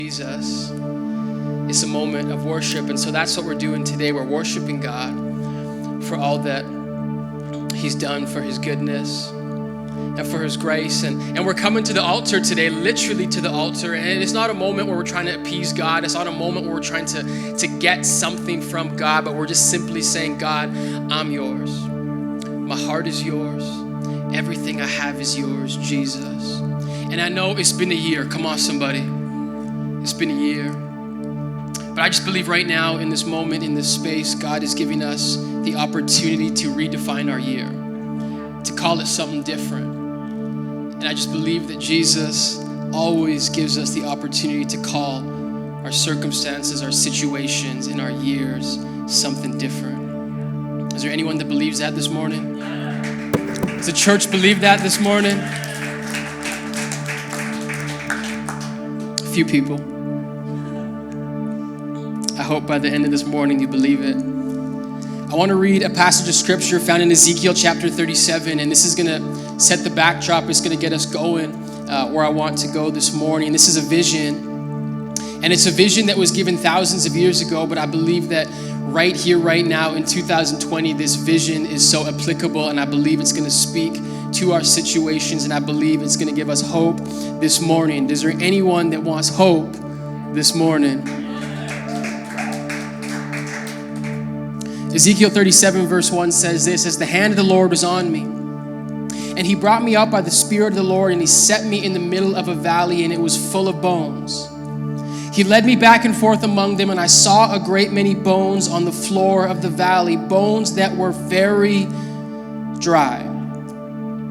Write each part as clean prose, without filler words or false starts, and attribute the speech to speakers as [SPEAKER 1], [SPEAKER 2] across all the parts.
[SPEAKER 1] Jesus. It's a moment of worship, and so that's what we're doing today. We're worshiping God for all that He's done, for His goodness and for His grace. And we're coming to the altar today, literally to the altar. And it's not a moment where we're trying to appease God. It's not a moment where we're trying to get something from God, but we're just simply saying, God, I'm yours. My heart is yours. Everything I have is yours, Jesus. And I know it's been a year. Come on, somebody. It's been a year. But I just believe right now in this moment, in this space, God is giving us the opportunity to redefine our year, to call it something different. And I just believe that Jesus always gives us the opportunity to call our circumstances, our situations, and our years something different. Is there anyone that believes that this morning? Does the church believe that this morning? A few people. I hope by the end of this morning you believe it. I want to read a passage of scripture found in Ezekiel chapter 37, and this is going to set the backdrop. It's going to get us going where I want to go this morning. This is a vision, and it's a vision that was given thousands of years ago, but I believe that right here, right now in 2020, this vision is so applicable, and I believe it's going to speak to our situations, and I believe it's going to give us hope this morning. Is there anyone that wants hope this morning? Ezekiel 37 verse 1 says this, as the hand of the Lord was on me, and He brought me up by the Spirit of the Lord, and He set me in the middle of a valley, and it was full of bones. He led me back and forth among them, and I saw a great many bones on the floor of the valley, bones that were very dry.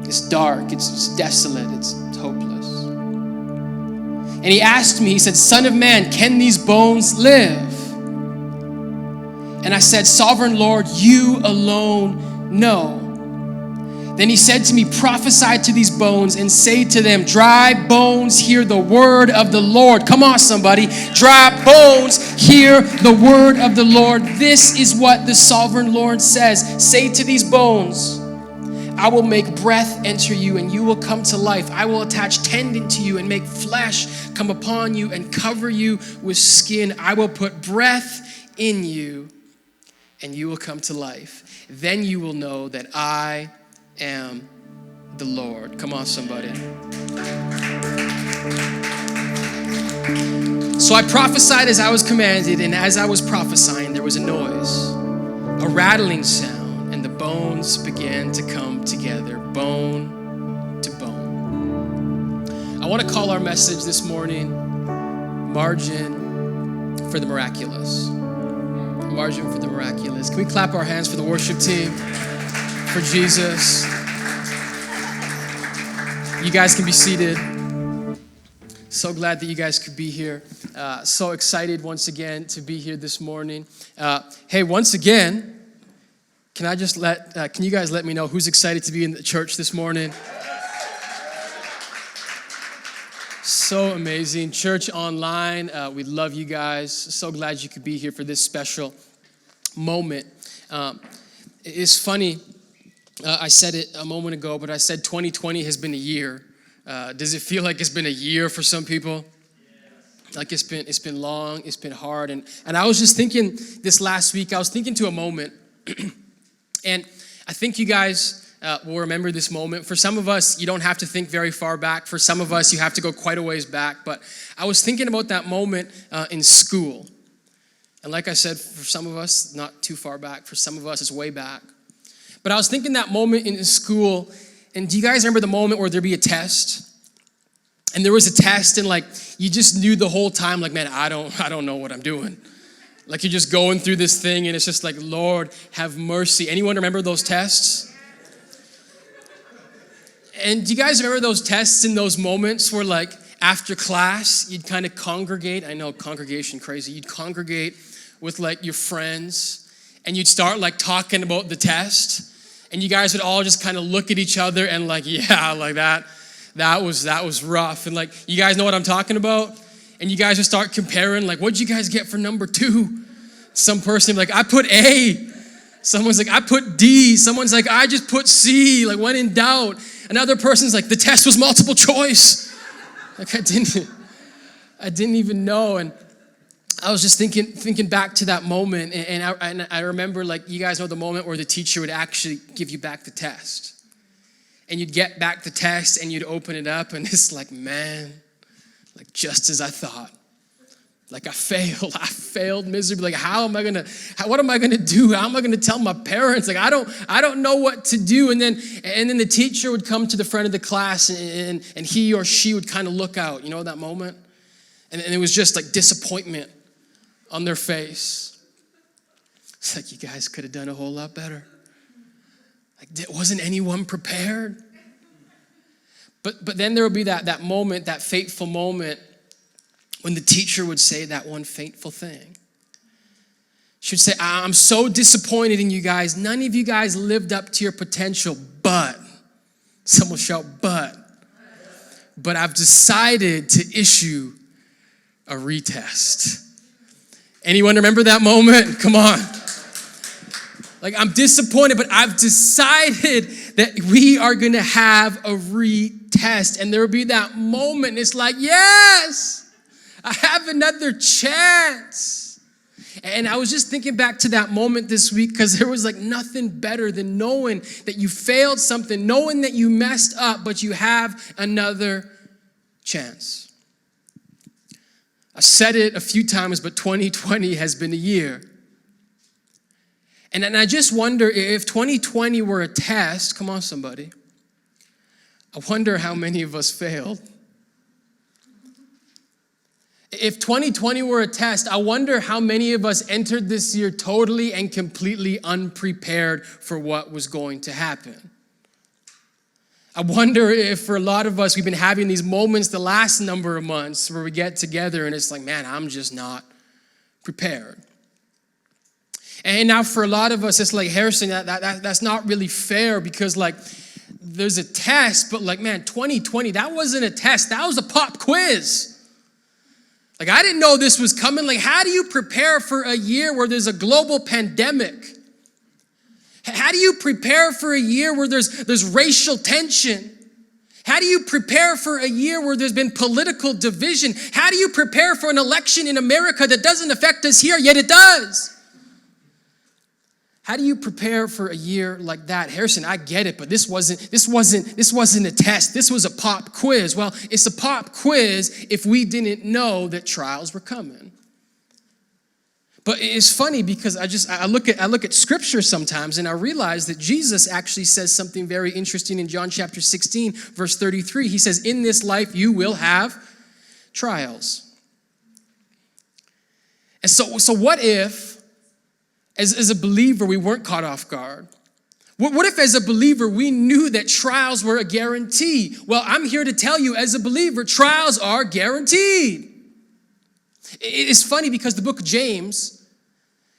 [SPEAKER 1] It's dark, it's desolate, it's hopeless. And He asked me, He said, Son of man, can these bones live? And I said, Sovereign Lord, you alone know. Then He said to me, prophesy to these bones and say to them, dry bones, hear the word of the Lord. Come on, somebody. Dry bones, hear the word of the Lord. This is what the sovereign Lord says. Say to these bones, I will make breath enter you and you will come to life. I will attach tendon to you and make flesh come upon you and cover you with skin. I will put breath in you and you will come to life. Then you will know that I am the Lord. Come on, somebody. So I prophesied as I was commanded, and as I was prophesying, there was a noise, a rattling sound, and the bones began to come together, bone to bone. I want to call our message this morning, Margin for the Miraculous. Margin for the Miraculous. Can we clap our hands for the worship team, for Jesus? You guys can be seated. So glad that you guys could be here. So excited once again to be here this morning. Hey, once again, can you guys let me know who's excited to be in the church this morning? So amazing. Church online, we love you guys. So glad you could be here for this special moment. It's funny, I said it a moment ago, but I said 2020 has been a year. Does it feel like it's been a year for some people? Yes. Like it's been long, it's been hard. And I was just thinking this last week, I was thinking to a moment, and I think you guys will remember this moment. For some of us, you don't have to think very far back. For some of us, you have to go quite a ways back. But I was thinking about that moment in school. And like I said, for some of us, not too far back. For some of us, it's way back. But I was thinking that moment in school, and do you guys remember the moment where there'd be a test? And there was a test, and like you just knew the whole time, like, man, I don't know what I'm doing. Like you're just going through this thing, and it's just like, Lord, have mercy. Anyone remember those tests? And do you guys remember those tests and those moments where like after class, you'd kind of congregate? I know, congregation crazy. You'd congregate with like your friends and you'd start like talking about the test, and you guys would all just kind of look at each other and like, yeah, like that was rough. And like, you guys know what I'm talking about? And you guys would start comparing, like, what'd you guys get for number 2? Some person would be like, I put A. Someone's like, I put D. Someone's like, I just put C. Like, when in doubt. Another person's like, the test was multiple choice. Like, I didn't. I didn't even know. And I was just thinking back to that moment, and I remember, like, you guys know the moment where the teacher would actually give you back the test. And you'd get back the test, and you'd open it up, and it's like, man, like, just as I thought. Like, I failed miserably. Like, what am I gonna do? How am I gonna tell my parents? Like, I don't know what to do. And then the teacher would come to the front of the class, and he or she would kind of look out, you know, that moment? And it was just like disappointment on their face. It's like, you guys could have done a whole lot better. Like, wasn't anyone prepared? But then there would be that moment, that fateful moment, when the teacher would say that one fateful thing. She would say, I'm so disappointed in you guys. None of you guys lived up to your potential, but, someone shout, but I've decided to issue a retest. Anyone remember that moment? Come on. Like, I'm disappointed, but I've decided that we are going to have a retest. And there will be that moment, and it's like, yes, I have another chance. And I was just thinking back to that moment this week, because there was like nothing better than knowing that you failed something, knowing that you messed up, but you have another chance. I've said it a few times, but 2020 has been a year. And I just wonder if 2020 were a test, come on somebody, I wonder how many of us failed. If 2020 were a test, I wonder how many of us entered this year totally and completely unprepared for what was going to happen. I wonder if for a lot of us, we've been having these moments the last number of months where we get together and it's like, man, I'm just not prepared. And now for a lot of us, it's like, Harrison, that's not really fair, because like there's a test, but like, man, 2020, that wasn't a test. That was a pop quiz. Like, I didn't know this was coming. Like, how do you prepare for a year where there's a global pandemic? How do you prepare for a year where there's racial tension? How do you prepare for a year where there's been political division? How do you prepare for an election in America that doesn't affect us here, yet it does? How do you prepare for a year like that? Harrison, I get it, but this wasn't a test. This was a pop quiz. Well, it's a pop quiz if we didn't know that trials were coming. But it's funny because I look at scripture sometimes and I realize that Jesus actually says something very interesting in John chapter 16, verse 33. He says, in this life you will have trials. And so what if, as a believer, we weren't caught off guard? What if as a believer we knew that trials were a guarantee? Well, I'm here to tell you, as a believer, trials are guaranteed. It's funny because the book of James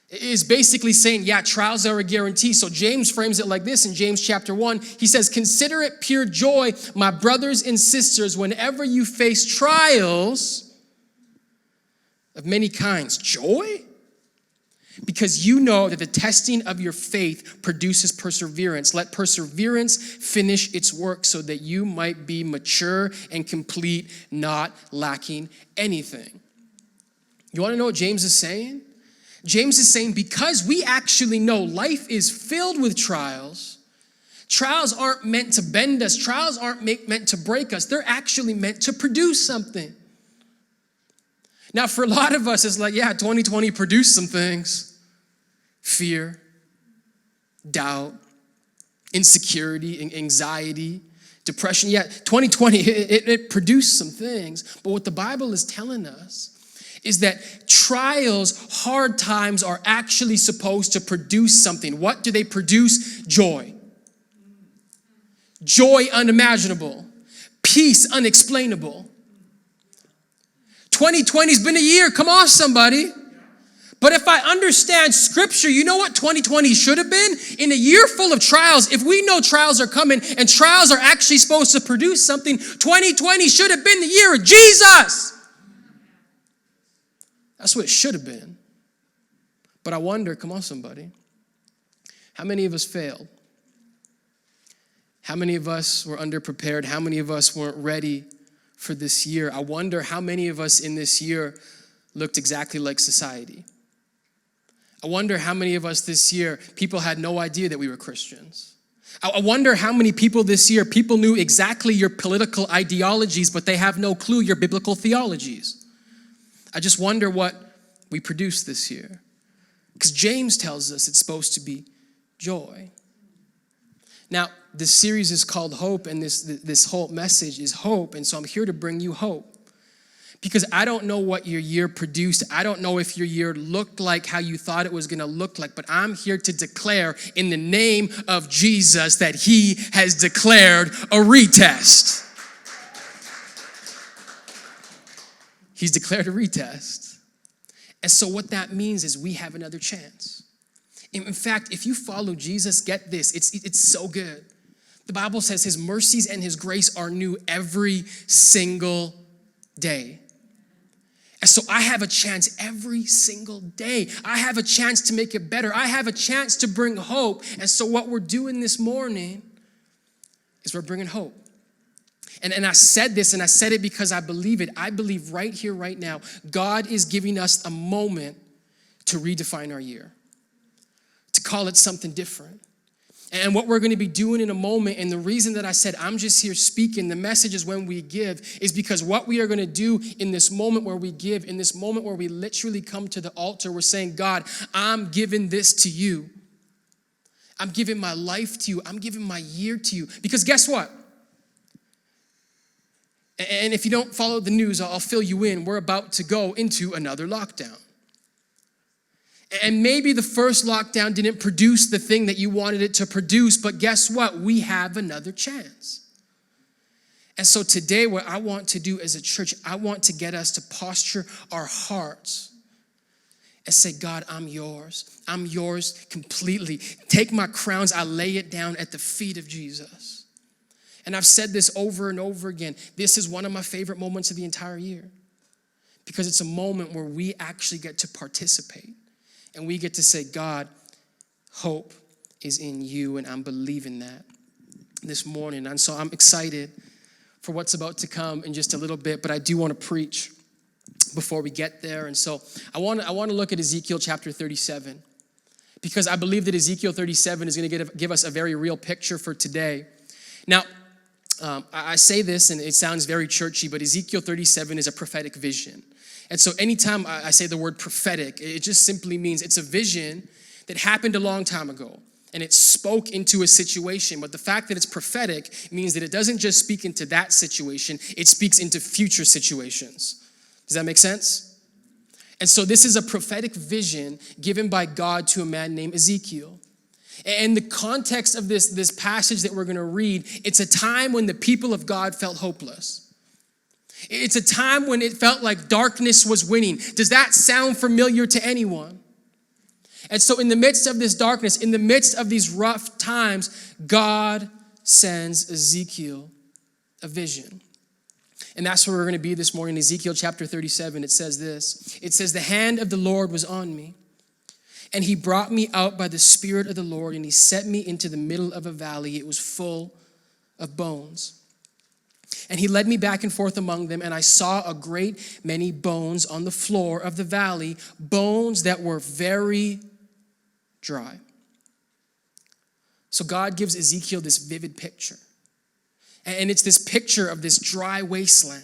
[SPEAKER 1] is basically saying, yeah, trials are a guarantee. So James frames it like this in James chapter 1. He says, consider it pure joy, my brothers and sisters, whenever you face trials of many kinds. Joy? Because you know that the testing of your faith produces perseverance. Let perseverance finish its work so that you might be mature and complete, not lacking anything. You want to know what James is saying? James is saying because we actually know life is filled with trials, trials aren't meant to bend us. Trials aren't meant to break us. They're actually meant to produce something. Now, for a lot of us, it's like, yeah, 2020 produced some things. Fear, doubt, insecurity, anxiety, depression. Yeah, 2020, it produced some things. But what the Bible is telling us is that trials, hard times are actually supposed to produce something. What do they produce? Joy. Joy unimaginable. Peace unexplainable. 2020's been a year. Come on, somebody. But if I understand scripture, you know what 2020 should have been? In a year full of trials, if we know trials are coming and trials are actually supposed to produce something, 2020 should have been the year of Jesus. That's what it should have been. But I wonder, come on, somebody, how many of us failed? How many of us were underprepared? How many of us weren't ready for this year, I wonder how many of us in this year looked exactly like society. I wonder how many of us this year, people had no idea that we were Christians. I wonder how many people this year, people knew exactly your political ideologies, but they have no clue your biblical theologies. I just wonder what we produced this year. Because James tells us it's supposed to be joy. Now, this series is called Hope, and this whole message is hope, and so I'm here to bring you hope. Because I don't know what your year produced. I don't know if your year looked like how you thought it was going to look like, but I'm here to declare in the name of Jesus that he has declared a retest. He's declared a retest. And so what that means is we have another chance. In fact, if you follow Jesus, get this, it's so good. The Bible says his mercies and his grace are new every single day. And so I have a chance every single day. I have a chance to make it better. I have a chance to bring hope. And so what we're doing this morning is we're bringing hope. And I said this, and I said it because I believe it. I believe right here, right now, God is giving us a moment to redefine our year, to call it something different. And what we're going to be doing in a moment, and the reason that I said I'm just here speaking, the message is when we give, is because what we are going to do in this moment where we give, in this moment where we literally come to the altar, we're saying, God, I'm giving this to you. I'm giving my life to you. I'm giving my year to you. Because guess what? And if you don't follow the news, I'll fill you in. We're about to go into another lockdown. And maybe the first lockdown didn't produce the thing that you wanted it to produce, but guess what? We have another chance. And so today, what I want to do as a church, I want to get us to posture our hearts and say, God, I'm yours. I'm yours completely. Take my crowns, I lay it down at the feet of Jesus. And I've said this over and over again. This is one of my favorite moments of the entire year because it's a moment where we actually get to participate. And we get to say, God, hope is in you, and I'm believing that this morning. And so I'm excited for what's about to come in just a little bit, but I do want to preach before we get there. And so I want to look at Ezekiel chapter 37 because I believe that Ezekiel 37 is going to give us a very real picture for today. Now, I say this, and it sounds very churchy, but Ezekiel 37 is a prophetic vision. And so anytime I say the word prophetic, it just simply means it's a vision that happened a long time ago, and it spoke into a situation. But the fact that it's prophetic means that it doesn't just speak into that situation, it speaks into future situations. Does that make sense? And so this is a prophetic vision given by God to a man named Ezekiel. And the context of this passage that we're going to read, it's a time when the people of God felt hopeless. It's a time when it felt like darkness was winning. Does that sound familiar to anyone? And so in the midst of this darkness, in the midst of these rough times, God sends Ezekiel a vision. And that's where we're going to be this morning. Ezekiel chapter 37, it says this. It says, the hand of the Lord was on me, and he brought me out by the Spirit of the Lord, and he set me into the middle of a valley. It was full of bones. And he led me back and forth among them, and I saw a great many bones on the floor of the valley, bones that were very dry. So God gives Ezekiel this vivid picture. And it's this picture of this dry wasteland.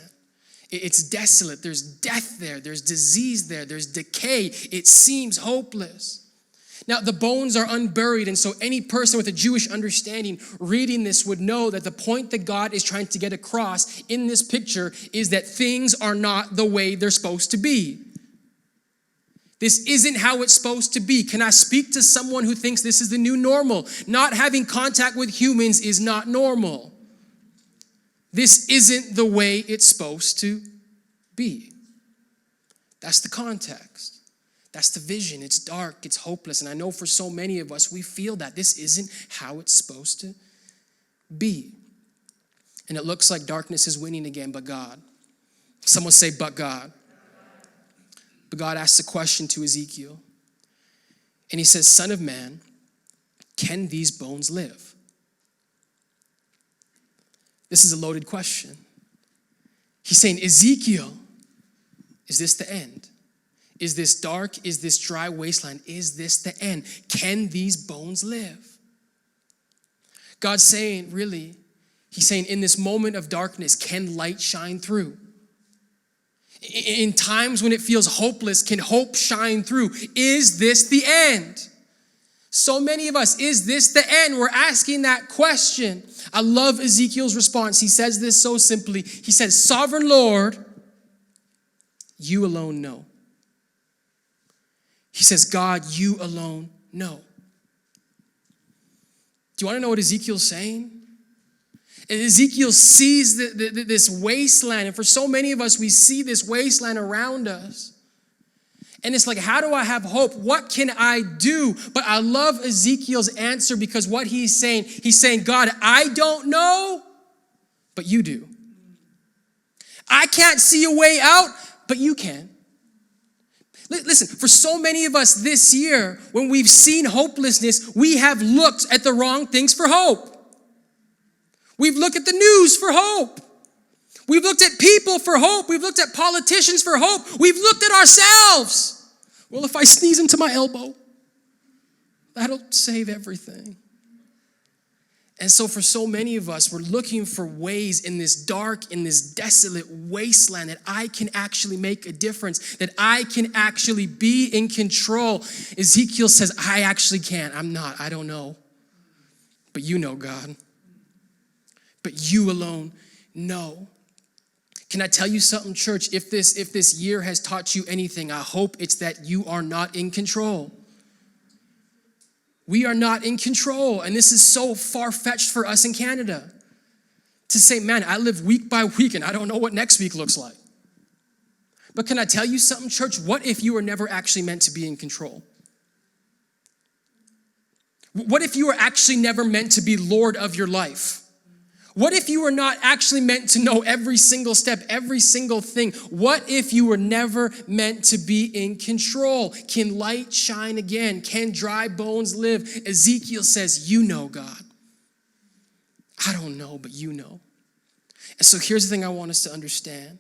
[SPEAKER 1] It's desolate. There's death there. There's disease there. There's decay. It seems hopeless. Now, the bones are unburied, and so any person with a Jewish understanding reading this would know that the point that God is trying to get across in this picture is that things are not the way they're supposed to be. This isn't how it's supposed to be. Can I speak to someone who thinks this is the new normal? Not having contact with humans is not normal. This isn't the way it's supposed to be. That's the context. That's the vision. It's dark, it's hopeless. And I know for so many of us, we feel that this isn't how it's supposed to be. And it looks like darkness is winning again, but God. Someone say, but God. But God asks a question to Ezekiel. And he says, Son of man, can these bones live? This is a loaded question. He's saying, Ezekiel, is this the end? Is this dark? Is this dry wasteland? Is this the end? Can these bones live? God's saying, really, he's saying, in this moment of darkness, can light shine through? In times when it feels hopeless, can hope shine through? Is this the end? So many of us, is this the end? We're asking that question. I love Ezekiel's response. He says this so simply. He says, Sovereign Lord, you alone know. He says, God, you alone know. Do you want to know what Ezekiel's saying? Ezekiel sees this wasteland, and for so many of us, we see this wasteland around us. And it's like, how do I have hope? What can I do? But I love Ezekiel's answer, because what he's saying, God, I don't know, but you do. I can't see a way out, but you can. Listen, for so many of us this year, when we've seen hopelessness, we have looked at the wrong things for hope. We've looked at the news for hope. We've looked at people for hope. We've looked at politicians for hope. We've looked at ourselves. Well, if I sneeze into my elbow, that'll save everything. And so for so many of us, we're looking for ways in this dark, in this desolate wasteland that I can actually make a difference, that I can actually be in control. Ezekiel says, I actually can't. I'm not. I don't know. But you know, God. But you alone know. Can I tell you something, church? If this year has taught you anything, I hope it's that you are not in control. We are not in control. And this is so far-fetched for us in Canada to say, man, I live week by week and I don't know what next week looks like. But can I tell you something, church? What if you were never actually meant to be in control? What if you were actually never meant to be Lord of your life? What if you were not actually meant to know every single step, every single thing? What if you were never meant to be in control? Can light shine again? Can dry bones live? Ezekiel says, you know, God. I don't know, but you know. And so here's the thing I want us to understand.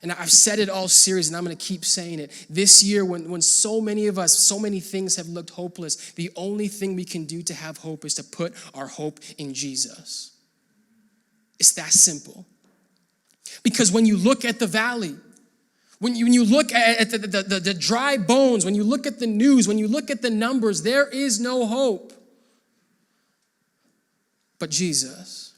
[SPEAKER 1] And I've said it all series, and I'm going to keep saying it. This year, when so many of us, so many things have looked hopeless, the only thing we can do to have hope is to put our hope in Jesus. It's that simple. Because when you look at the valley, when you look at the dry bones, when you look at the news, when you look at the numbers, there is no hope. But Jesus.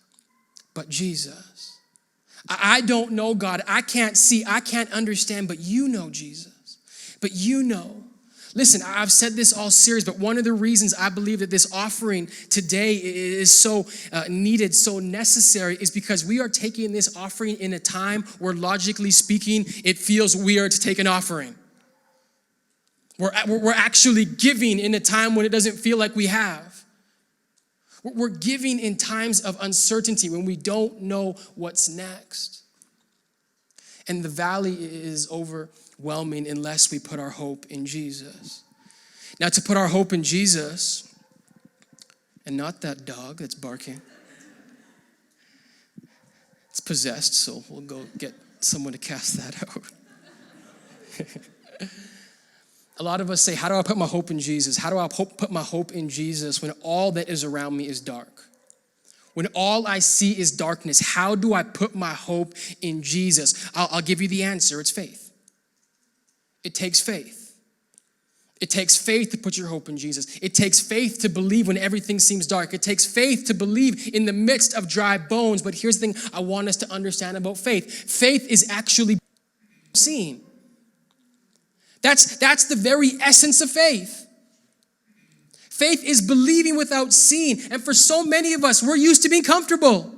[SPEAKER 1] I don't know, God. I can't see, I can't understand, but you know, Jesus. But you know. Listen, I've said this all series, but one of the reasons I believe that this offering today is so needed, so necessary, is because we are taking this offering in a time where, logically speaking, it feels weird to take an offering. We're actually giving in a time when it doesn't feel like we have. We're giving in times of uncertainty when we don't know what's next. And the valley is overwhelming unless we put our hope in Jesus. Now, to put our hope in Jesus, and not that dog that's barking. It's possessed, so we'll go get someone to cast that out. A lot of us say, how do I put my hope in Jesus? How do I put my hope in Jesus when all that is around me is dark? When all I see is darkness, how do I put my hope in Jesus? I'll give you the answer. It's faith. It takes faith. It takes faith to put your hope in Jesus. It takes faith to believe when everything seems dark. It takes faith to believe in the midst of dry bones. But here's the thing I want us to understand about faith. Faith is actually seeing. That's the very essence of faith. Faith is believing without seeing. And for so many of us, we're used to being comfortable.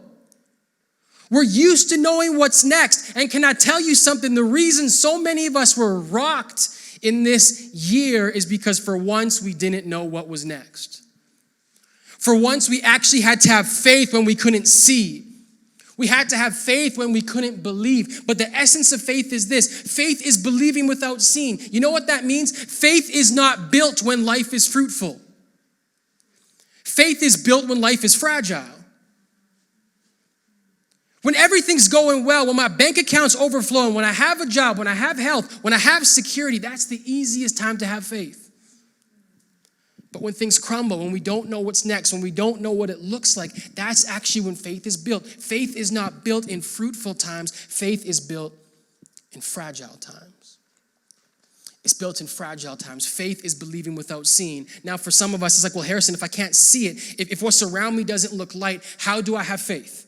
[SPEAKER 1] We're used to knowing what's next. And can I tell you something? The reason so many of us were rocked in this year is because for once we didn't know what was next. For once we actually had to have faith when we couldn't see. We had to have faith when we couldn't believe. But the essence of faith is this. Faith is believing without seeing. You know what that means? Faith is not built when life is fruitful. Faith is built when life is fragile. When everything's going well, when my bank account's overflowing, when I have a job, when I have health, when I have security, that's the easiest time to have faith. But when things crumble, when we don't know what's next, when we don't know what it looks like, that's actually when faith is built. Faith is not built in fruitful times. Faith is built in fragile times. It's built in fragile times. Faith is believing without seeing. Now, for some of us, it's like, well, Harrison, if I can't see it, if what's around me doesn't look light, how do I have faith?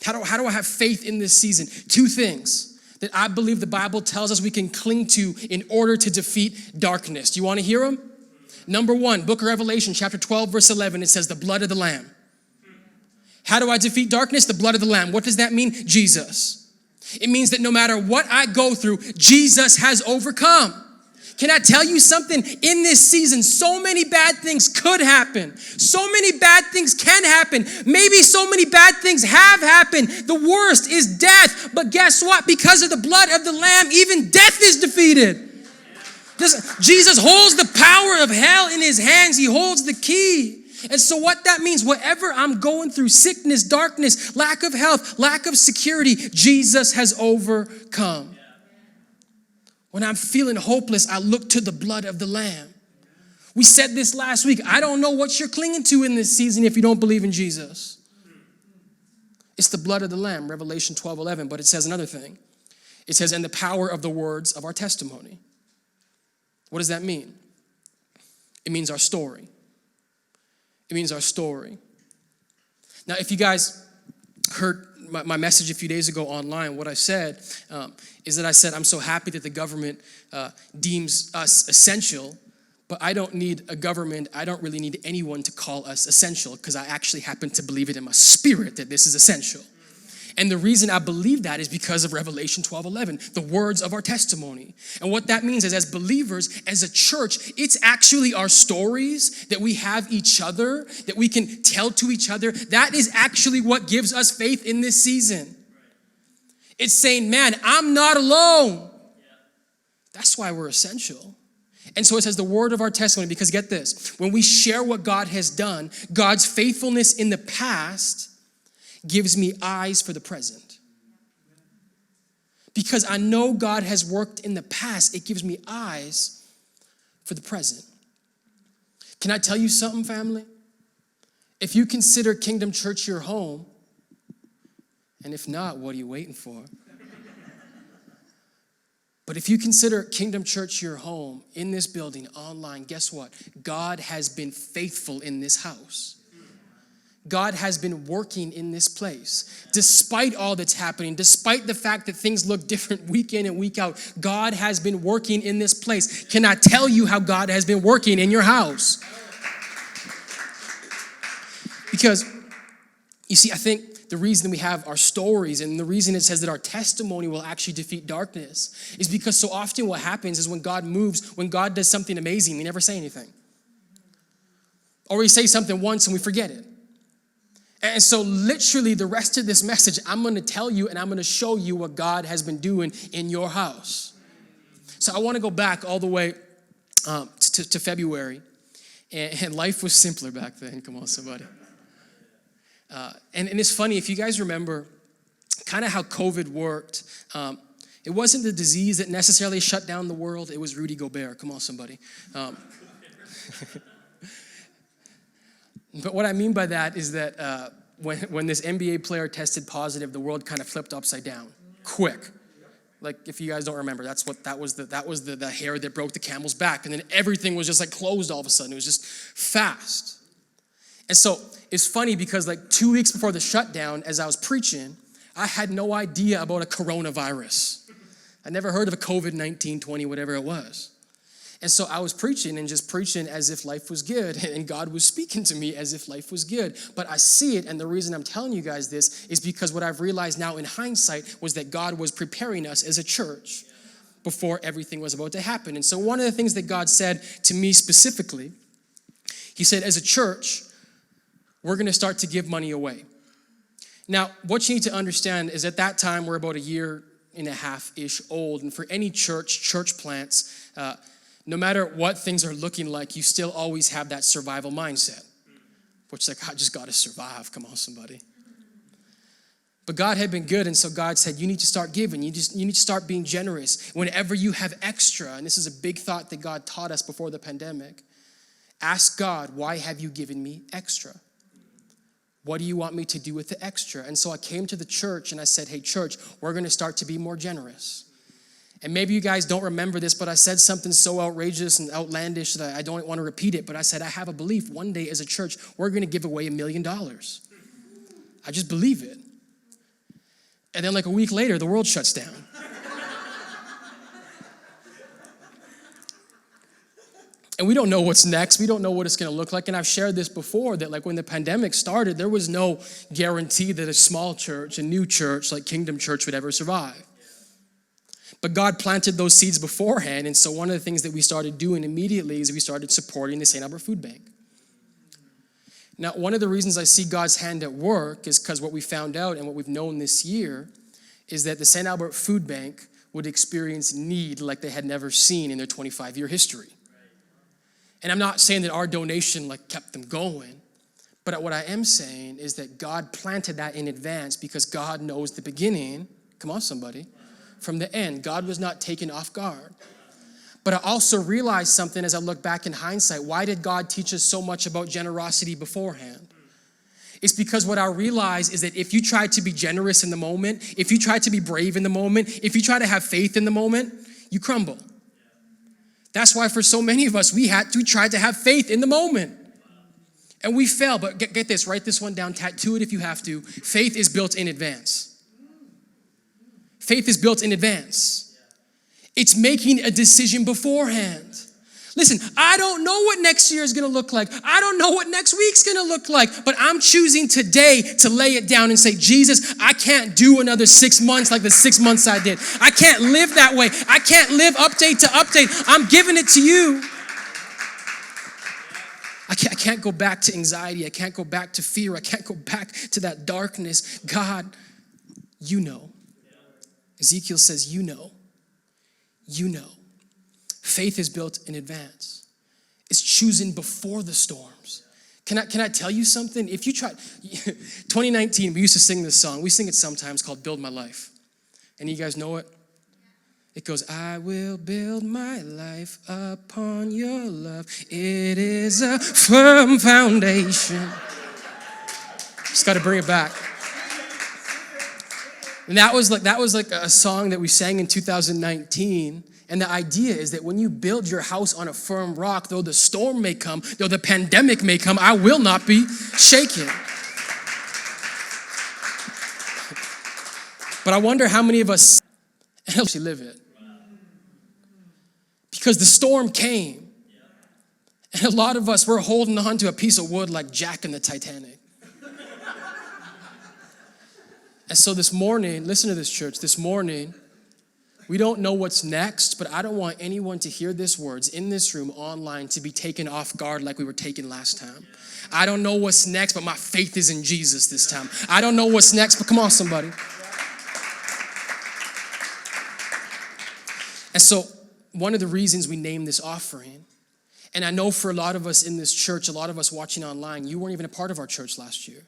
[SPEAKER 1] How do I have faith in this season? Two things that I believe the Bible tells us we can cling to in order to defeat darkness. Do you want to hear them? Number one, Book of Revelation, chapter 12, verse 11, it says the blood of the Lamb. How do I defeat darkness? The blood of the Lamb. What does that mean? Jesus. It means that no matter what I go through, Jesus has overcome. Can I tell you something? In this season, so many bad things could happen. So many bad things can happen. Maybe so many bad things have happened. The worst is death. But guess what? Because of the blood of the Lamb, even death is defeated. Jesus holds the power of hell in his hands. He holds the key. And so what that means, whatever I'm going through, sickness, darkness, lack of health, lack of security, Jesus has overcome. When I'm feeling hopeless, I look to the blood of the Lamb. We said this last week. I don't know what you're clinging to in this season if you don't believe in Jesus. It's the blood of the Lamb, Revelation 12:11. But it says another thing. It says, and the power of the words of our testimony. What does that mean? It means our story. It means our story. Now, if you guys heard my message a few days ago online, what I said is that I said, I'm so happy that the government deems us essential, but I don't need a government. I don't really need anyone to call us essential because I actually happen to believe it in my spirit that this is essential. And the reason I believe that is because of Revelation 12:11, the words of our testimony. And what that means is as believers, as a church, it's actually our stories that we have each other, that we can tell to each other. That is actually what gives us faith in this season. It's saying, man, I'm not alone. That's why we're essential. And so it says the word of our testimony, because get this, when we share what God has done, God's faithfulness in the past gives me eyes for the present. Because I know God has worked in the past, it gives me eyes for the present. Can I tell you something, family? If you consider Kingdom Church your home, and if not, what are you waiting for? But if you consider Kingdom Church your home, in this building, online, guess what? God has been faithful in this house. God has been working in this place. Despite all that's happening, despite the fact that things look different week in and week out, God has been working in this place. Can I tell you how God has been working in your house? Because, you see, I think the reason we have our stories and the reason it says that our testimony will actually defeat darkness is because so often what happens is when God moves, when God does something amazing, we never say anything. Or we say something once and we forget it. And so literally the rest of this message, I'm going to tell you and I'm going to show you what God has been doing in your house. So I want to go back all the way to February. And life was simpler back then. Come on, somebody. And it's funny, if you guys remember kind of how COVID worked, it wasn't the disease that necessarily shut down the world. It was Rudy Gobert. Come on, somebody. But what I mean by that is that when this NBA player tested positive, the world kind of flipped upside down, quick. Like if you guys don't remember, that was the hair that broke the camel's back, and then everything was just like closed all of a sudden. It was just fast. And so it's funny because like 2 weeks before the shutdown, as I was preaching, I had no idea about a coronavirus. I never heard of a COVID-19, 20, whatever it was. And so I was preaching and just preaching as if life was good. And God was speaking to me as if life was good. But I see it, and the reason I'm telling you guys this is because what I've realized now in hindsight was that God was preparing us as a church before everything was about to happen. And so one of the things that God said to me specifically, he said, as a church, we're going to start to give money away. Now, what you need to understand is at that time, we're about a year and a half-ish old. And for any church plants, no matter what things are looking like, you still always have that survival mindset, which is like, I just got to survive. Come on, somebody. But God had been good, and so God said, you need to start giving. You need to start being generous. Whenever you have extra, and this is a big thought that God taught us before the pandemic, ask God, why have you given me extra? What do you want me to do with the extra? And so I came to the church and I said, hey, church, we're going to start to be more generous. And maybe you guys don't remember this, but I said something so outrageous and outlandish that I don't want to repeat it. But I said, I have a belief one day as a church, we're going to give away $1 million. I just believe it. And then like a week later, the world shuts down. And we don't know what's next. We don't know what it's going to look like. And I've shared this before, that like when the pandemic started, there was no guarantee that a small church, a new church like Kingdom Church would ever survive. But God planted those seeds beforehand. And so one of the things that we started doing immediately is we started supporting the St. Albert Food Bank. Now, one of the reasons I see God's hand at work is because what we found out and what we've known this year is that the St. Albert Food Bank would experience need like they had never seen in their 25-year history. And I'm not saying that our donation like kept them going, but what I am saying is that God planted that in advance because God knows the beginning, come on somebody, from the end. God was not taken off guard. But I also realized something as I look back in hindsight. Why did God teach us so much about generosity beforehand? It's because what I realized is that if you try to be generous in the moment, if you try to be brave in the moment, if you try to have faith in the moment, you crumble. That's why for so many of us, we tried to have faith in the moment. And we fell, but get this, write this one down, tattoo it if you have to. Faith is built in advance. Faith is built in advance. It's making a decision beforehand. Listen, I don't know what next year is going to look like. I don't know what next week's going to look like, but I'm choosing today to lay it down and say, Jesus, I can't do another 6 months like the 6 months I did. I can't live that way. I can't live update to update. I'm giving it to you. I can't go back to anxiety. I can't go back to fear. I can't go back to that darkness. God, you know. Ezekiel says, you know. You know. Faith is built in advance. It's choosing before the storms. Can I tell you something? If you try, 2019, we used to sing this song. We sing it sometimes called Build My Life. And you guys know it? It goes, I will build my life upon your love. It is a firm foundation. Just got to bring it back. And that was like a song that we sang in 2019. And the idea is that when you build your house on a firm rock, though the storm may come, though the pandemic may come, I will not be shaken. But I wonder how many of us actually live it. Because the storm came. And a lot of us, we're holding on to a piece of wood like Jack in the Titanic. And so this morning, listen to this, church, this morning, we don't know what's next, but I don't want anyone to hear these words in this room, online, to be taken off guard like we were taken last time. I don't know what's next, but my faith is in Jesus this time. I don't know what's next, but come on, somebody. And so one of the reasons we named this offering, and I know for a lot of us in this church, a lot of us watching online, you weren't even a part of our church last year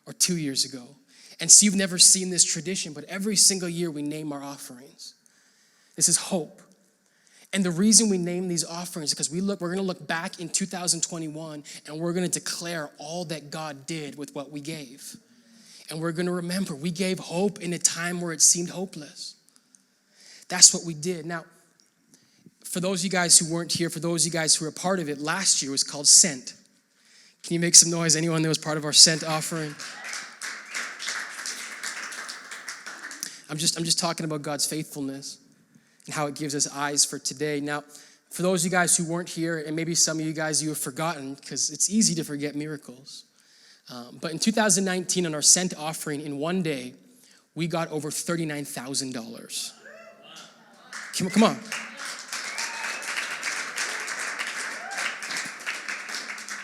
[SPEAKER 1] or 2 years ago. And so you've never seen this tradition, but every single year we name our offerings. This is hope. And the reason we name these offerings is because we're going to look back in 2021 and we're going to declare all that God did with what we gave. And we're going to remember we gave hope in a time where it seemed hopeless. That's what we did. Now, for those of you guys who weren't here, for those of you guys who were a part of it, last year was called Sent. Can you make some noise? Anyone that was part of our Sent offering? I'm just talking about God's faithfulness and how it gives us eyes for today. Now, for those of you guys who weren't here, and maybe some of you guys you have forgotten, because it's easy to forget miracles. But in 2019, on our Sent offering, in one day, we got over $39,000. Come on.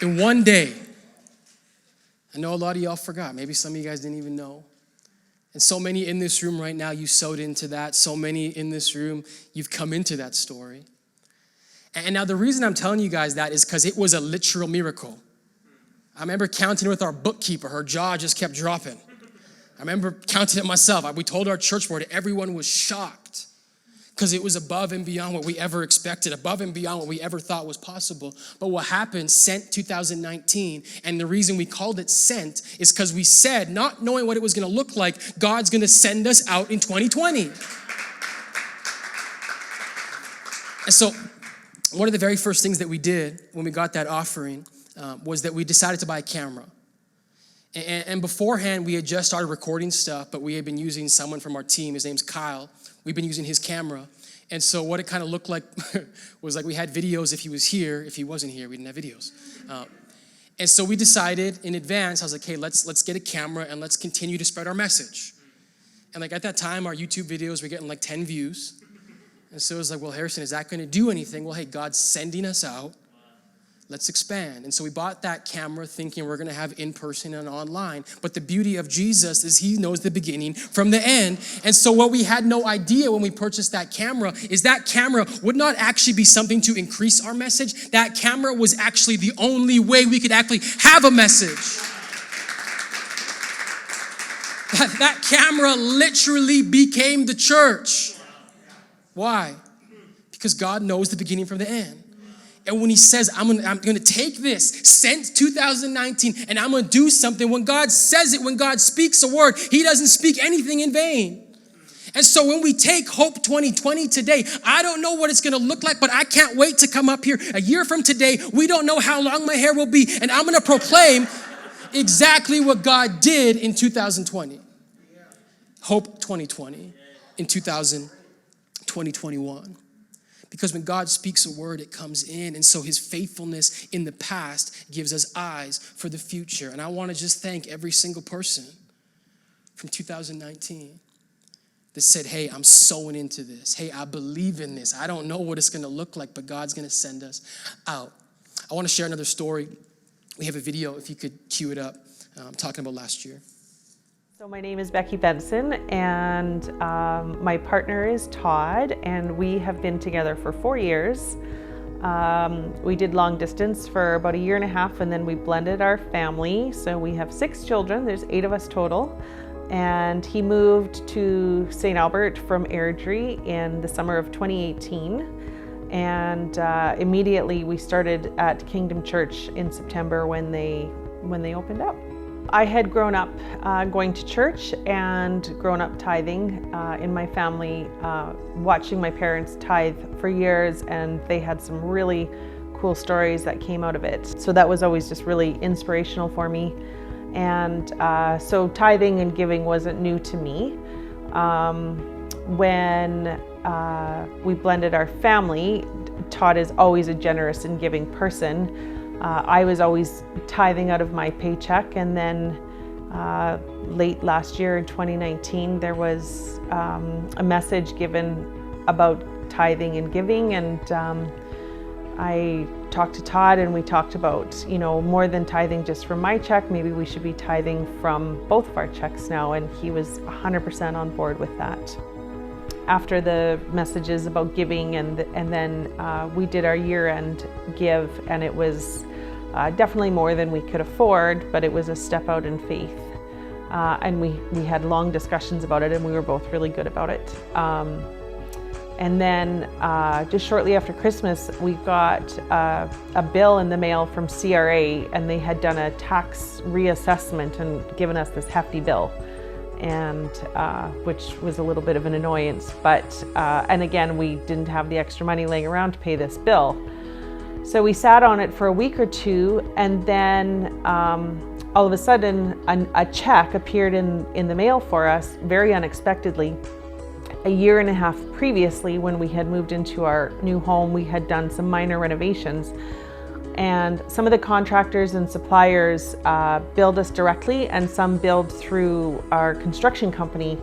[SPEAKER 1] In one day. I know a lot of y'all forgot. Maybe some of you guys didn't even know. And so many in this room right now, you sowed into that. So many in this room, you've come into that story. And now the reason I'm telling you guys that is because it was a literal miracle. I remember counting with our bookkeeper. Her jaw just kept dropping. I remember counting it myself. We told our church board, everyone was shocked because it was above and beyond what we ever expected, above and beyond what we ever thought was possible. But what happened, Sent 2019, and the reason we called it Sent is because we said, not knowing what it was going to look like, God's going to send us out in 2020. And so one of the very first things that we did when we got that offering was that we decided to buy a camera. And beforehand, we had just started recording stuff, but we had been using someone from our team. His name's Kyle. We've been using his camera. And so what it kind of looked like was like we had videos if he was here. If he wasn't here, we didn't have videos. And so we decided in advance, I was like, hey, let's get a camera and let's continue to spread our message. And like at that time, our YouTube videos were getting like 10 views. And so it was like, well, Harrison, is that going to do anything? Well, hey, God's sending us out. Let's expand. And so we bought that camera thinking we're going to have in-person and online. But the beauty of Jesus is he knows the beginning from the end. And so what we had no idea when we purchased that camera is that camera would not actually be something to increase our message. That camera was actually the only way we could actually have a message. That camera literally became the church. Why? Because God knows the beginning from the end. And when he says, I'm gonna take this, Sent 2019, and I'm gonna do something, when God says it, when God speaks a word, he doesn't speak anything in vain. And so when we take Hope 2020 today, I don't know what it's gonna look like, but I can't wait to come up here a year from today. We don't know how long my hair will be, and I'm gonna proclaim exactly what God did in 2020. Hope 2020 in 2021. Because when God speaks a word, it comes in. And so his faithfulness in the past gives us eyes for the future. And I want to just thank every single person from 2019 that said, hey, I'm sowing into this. Hey, I believe in this. I don't know what it's going to look like, but God's going to send us out. I want to share another story. We have a video, if you could cue it up, talking about last year.
[SPEAKER 2] So my name is Becky Benson, and my partner is Todd, and we have been together for 4 years. We did long distance for about 1.5 years, and then we blended our family. So we have 6 children. There's 8 of us total. And he moved to St. Albert from Airdrie in the summer of 2018. And immediately we started at Kingdom Church in September when they opened up. I had grown up going to church and grown up tithing in my family, watching my parents tithe for years, and they had some really cool stories that came out of it. So that was always just really inspirational for me. And so tithing and giving wasn't new to me. When we blended our family, Todd is always a generous and giving person. I was always tithing out of my paycheck, and then late last year in 2019, there was a message given about tithing and giving, and I talked to Todd, and we talked about, more than tithing just from my check, maybe we should be tithing from both of our checks now, and he was 100% on board with that. After the messages about giving, and then we did our year-end give, and it was definitely more than we could afford, but it was a step out in faith. And we had long discussions about it, and we were both really good about it. And then just shortly after Christmas, we got a bill in the mail from CRA, and they had done a tax reassessment and given us this hefty bill, and which was a little bit of an annoyance, but and again, we didn't have the extra money laying around to pay this bill. So we sat on it for a week or two, and then all of a sudden a check appeared in the mail for us very unexpectedly. 1.5 years previously, when we had moved into our new home, we had done some minor renovations, and some of the contractors and suppliers billed us directly, and some billed through our construction company.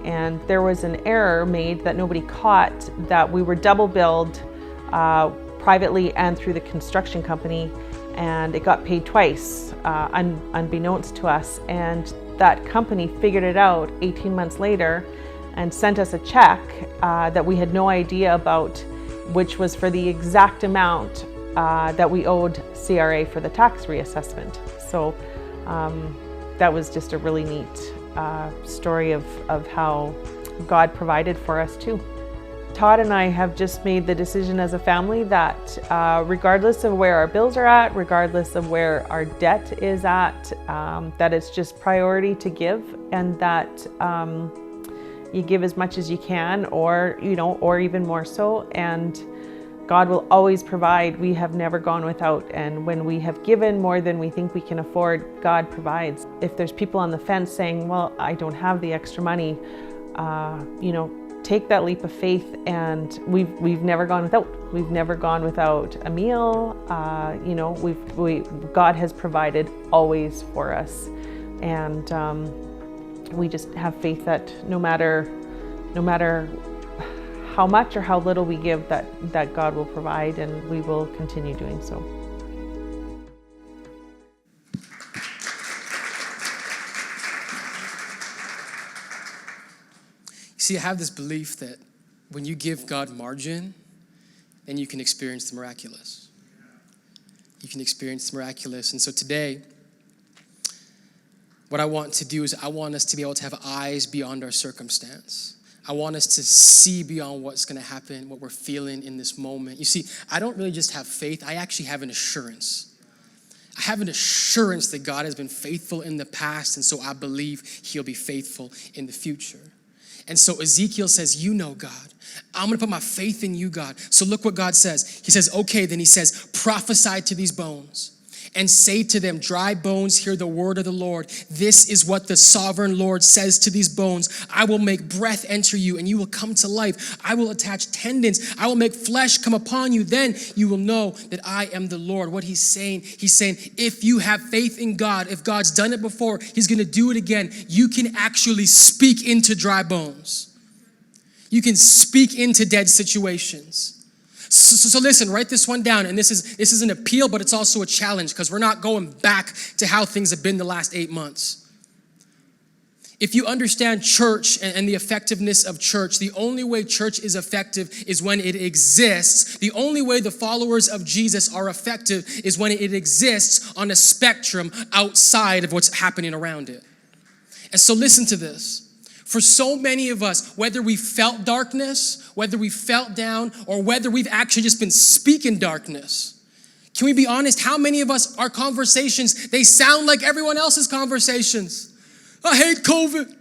[SPEAKER 2] And there was an error made that nobody caught, that we were double billed privately and through the construction company, and it got paid twice, unbeknownst to us. And that company figured it out 18 months later and sent us a check that we had no idea about, which was for the exact amount that we owed CRA for the tax reassessment. So that was just a really neat story of how God provided for us too. Todd and I have just made the decision as a family that regardless of where our bills are at, regardless of where our debt is at, that it's just priority to give, and that you give as much as you can, or even more so, and God will always provide. We have never gone without, and when we have given more than we think we can afford, God provides. If there's people on the fence saying, well, I don't have the extra money, take that leap of faith, and we've never gone without. We've never gone without a meal. God has provided always for us, and we just have faith that no matter how much or how little we give, that God will provide, and we will continue doing so.
[SPEAKER 1] See, I have this belief that when you give God margin, then you can experience the miraculous. You can experience the miraculous. And so today, what I want to do is I want us to be able to have eyes beyond our circumstance. I want us to see beyond what's going to happen, what we're feeling in this moment. You see, I don't really just have faith. I actually have an assurance. I have an assurance that God has been faithful in the past, and so I believe he'll be faithful in the future. And so Ezekiel says, God, I'm going to put my faith in you, God. So look what God says. He says, okay, then he says, prophesy to these bones and say to them, dry bones, hear the word of the Lord. This is what the sovereign Lord says to these bones. I will make breath enter you, and you will come to life. I will attach tendons. I will make flesh come upon you. Then you will know that I am the Lord. What he's saying, if you have faith in God, if God's done it before, he's going to do it again. You can actually speak into dry bones. You can speak into dead situations. So listen, write this one down, and this is an appeal, but it's also a challenge, because we're not going back to how things have been the last 8 months. If you understand church and the effectiveness of church, the only way church is effective is when it exists. The only way the followers of Jesus are effective is when it exists on a spectrum outside of what's happening around it. And so listen to this. For so many of us, whether we felt darkness, whether we felt down, or whether we've actually just been speaking darkness, can we be honest? How many of us, our conversations, they sound like everyone else's conversations? I hate COVID.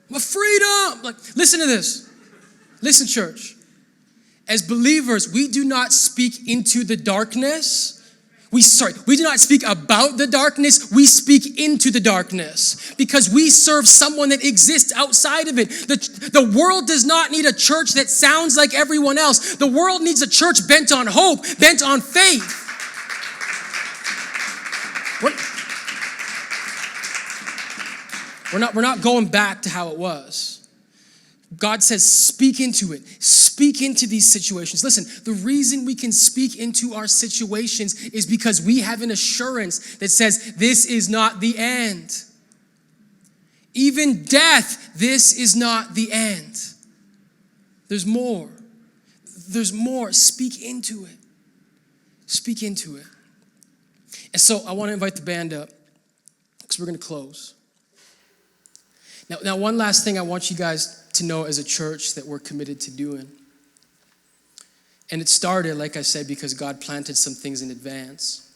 [SPEAKER 1] My freedom. Listen to this. Listen, church. As believers, we do not speak into the darkness. We do not speak about the darkness, we speak into the darkness, because we serve someone that exists outside of it. The world does not need a church that sounds like everyone else. The world needs a church bent on hope, bent on faith. We're not going back to how it was. God says, speak into it. Speak into these situations. Listen, the reason we can speak into our situations is because we have an assurance that says, this is not the end. Even death, this is not the end. There's more. There's more. Speak into it. Speak into it. And so I want to invite the band up, because we're going to close. Now, one last thing I want you guys to know as a church that we're committed to doing. And it started, like I said, because God planted some things in advance.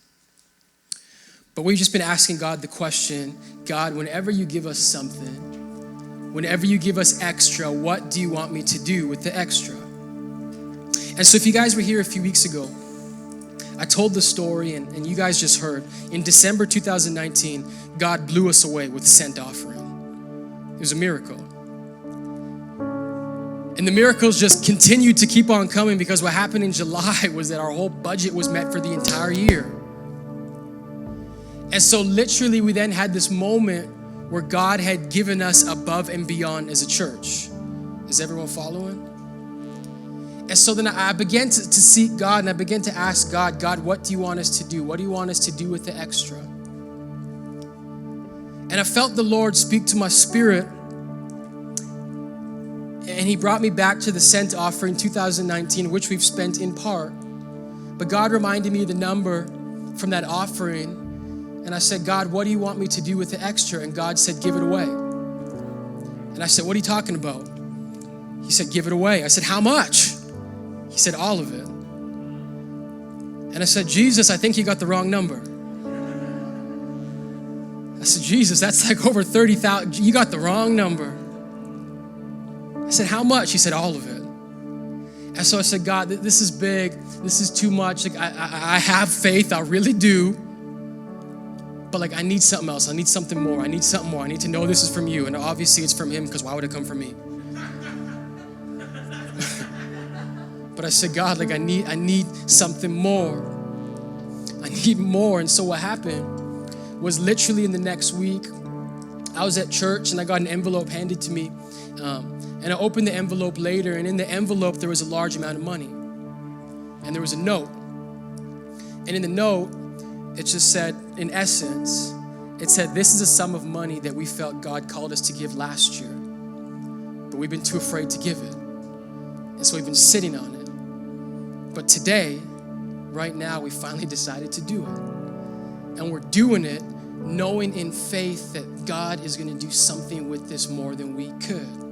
[SPEAKER 1] But we've just been asking God the question, God, whenever you give us something, whenever you give us extra, what do you want me to do with the extra? And so if you guys were here a few weeks ago, I told the story, and you guys just heard. In December 2019, God blew us away with a scent offering. It was a miracle. And the miracles just continued to keep on coming, because what happened in July was that our whole budget was met for the entire year. And so literally we then had this moment where God had given us above and beyond as a church. Is everyone following? And so then I began to seek God, and I began to ask God, what do you want us to do? What do you want us to do with the extra? And I felt the Lord speak to my spirit, and he brought me back to the scent offering 2019, which we've spent in part. But God reminded me of the number from that offering, And I said, God, what do you want me to do with the extra? And God said, give it away. And I said, what are you talking about? He said, give it away. I said, how much? He said, all of it. And I said, Jesus, I think you got the wrong number. I said, Jesus, that's like over 30,000. You got the wrong number. I said, how much? He said, all of it. And so I said, God, this is big. This is too much. Like I have faith. I really do. But like, I need something else. I need something more. I need something more. I need to know this is from you. And obviously it's from him, because why would it come from me? But I said, God, like I need something more. I need more. And so what happened was literally in the next week, I was at church and I got an envelope handed to me. And I opened the envelope later, and in the envelope, there was a large amount of money. And there was a note. And in the note, it just said, in essence, it said, this is a sum of money that we felt God called us to give last year. But we've been too afraid to give it. And so we've been sitting on it. But today, right now, we finally decided to do it. And we're doing it knowing in faith that God is going to do something with this more than we could.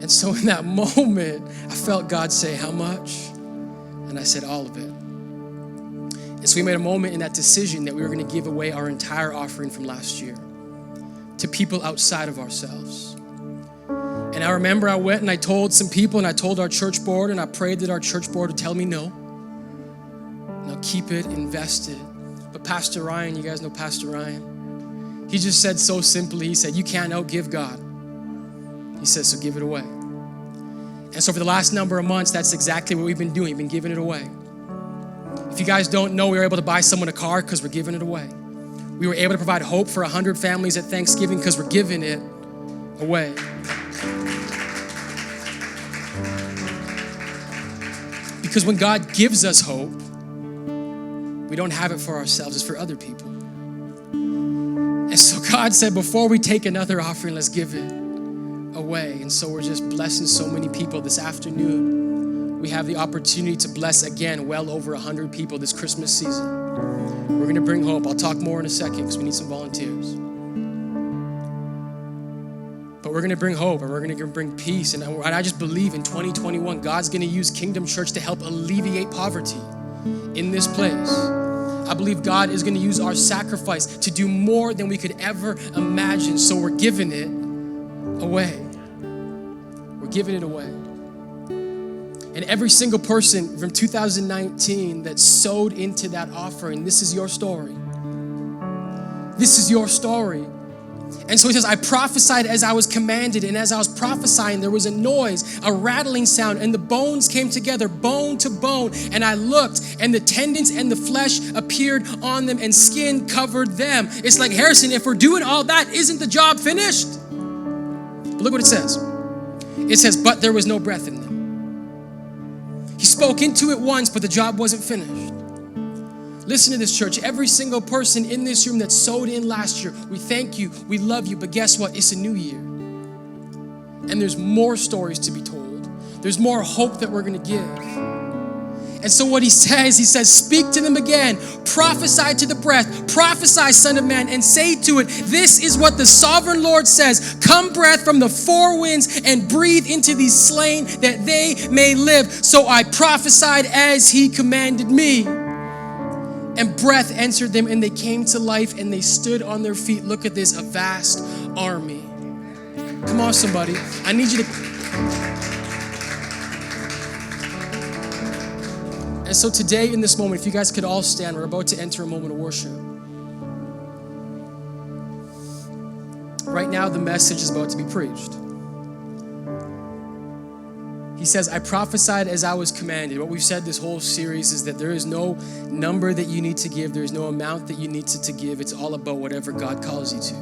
[SPEAKER 1] And so in that moment, I felt God say, how much? And I said, all of it. And so we made a moment in that decision that we were going to give away our entire offering from last year to people outside of ourselves. And I remember I went and I told some people, and I told our church board, and I prayed that our church board would tell me no. And I'll keep it invested. But Pastor Ryan, you guys know Pastor Ryan? He just said so simply, he said, you can't outgive God. He says, so give it away. And so for the last number of months, that's exactly what we've been doing. We've been giving it away. If you guys don't know, we were able to buy someone a car because we're giving it away. We were able to provide hope for 100 families at Thanksgiving because we're giving it away. Because when God gives us hope, we don't have it for ourselves, it's for other people. And so God said, before we take another offering, let's give it away. And so we're just blessing so many people. This afternoon, we have the opportunity to bless again well over 100 people this Christmas season. We're going to bring hope. I'll talk more in a second because we need some volunteers. But we're going to bring hope, and we're going to bring peace. And I just believe in 2021, God's going to use Kingdom Church to help alleviate poverty in this place. I believe God is going to use our sacrifice to do more than we could ever imagine. So we're giving it away. We're giving it away. And every single person from 2019 that sowed into that offering, this is your story. This is your story. And so he says, I prophesied as I was commanded, and as I was prophesying, there was a noise, a rattling sound, and the bones came together, bone to bone. And I looked, and the tendons and the flesh appeared on them, and skin covered them. It's like, Harrison, if we're doing all that, isn't the job finished? But look what it says. It says, but there was no breath in them. He spoke into it once, but the job wasn't finished. Listen to this, church. Every single person in this room that sowed in last year, we thank you, we love you, but guess what? It's a new year. And there's more stories to be told. There's more hope that we're going to give. And so what he says, speak to them again, prophesy to the breath, prophesy, son of man, and say to it, this is what the sovereign Lord says, come breath from the four winds and breathe into these slain that they may live. So I prophesied as he commanded me. And breath entered them, and they came to life, and they stood on their feet. Look at this, a vast army. Come on, somebody. I need you to... And so today in this moment, if you guys could all stand, we're about to enter a moment of worship. Right now, the message is about to be preached. He says, I prophesied as I was commanded. What we've said this whole series is that there is no number that you need to give. There is no amount that you need to give. It's all about whatever God calls you to.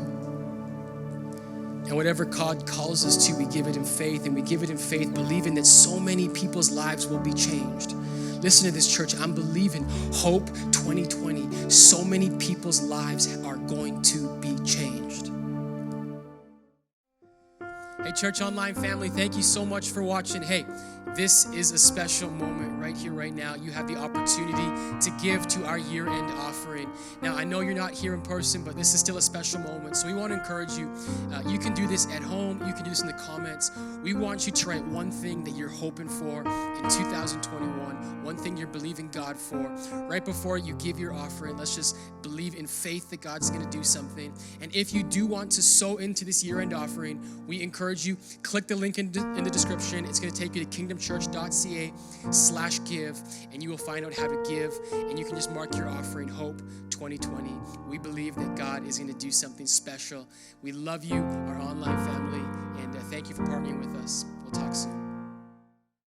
[SPEAKER 1] And whatever God calls us to, we give it in faith. And we give it in faith, believing that so many people's lives will be changed. Listen to this, church. I'm believing Hope 2020. So many people's lives are going to be changed. Hey, Church Online family, thank you so much for watching. Hey, this is a special moment right here, right now. You have the opportunity to give to our year-end offering. Now, I know you're not here in person, but this is still a special moment. So we want to encourage you. You can do this at home. You can do this in the comments. We want you to write one thing that you're hoping for in 2021, one thing you're believing God for. Right before you give your offering, let's just believe in faith that God's going to do something. And if you do want to sow into this year-end offering, we encourage you, click the link in the description. It's going to take you to kingdomchurch.ca/give, and you will find out how to give, and you can just mark your offering, Hope 2020. We believe that God is going to do something special. We love you, our online family, and thank you for partnering with us. We'll talk soon.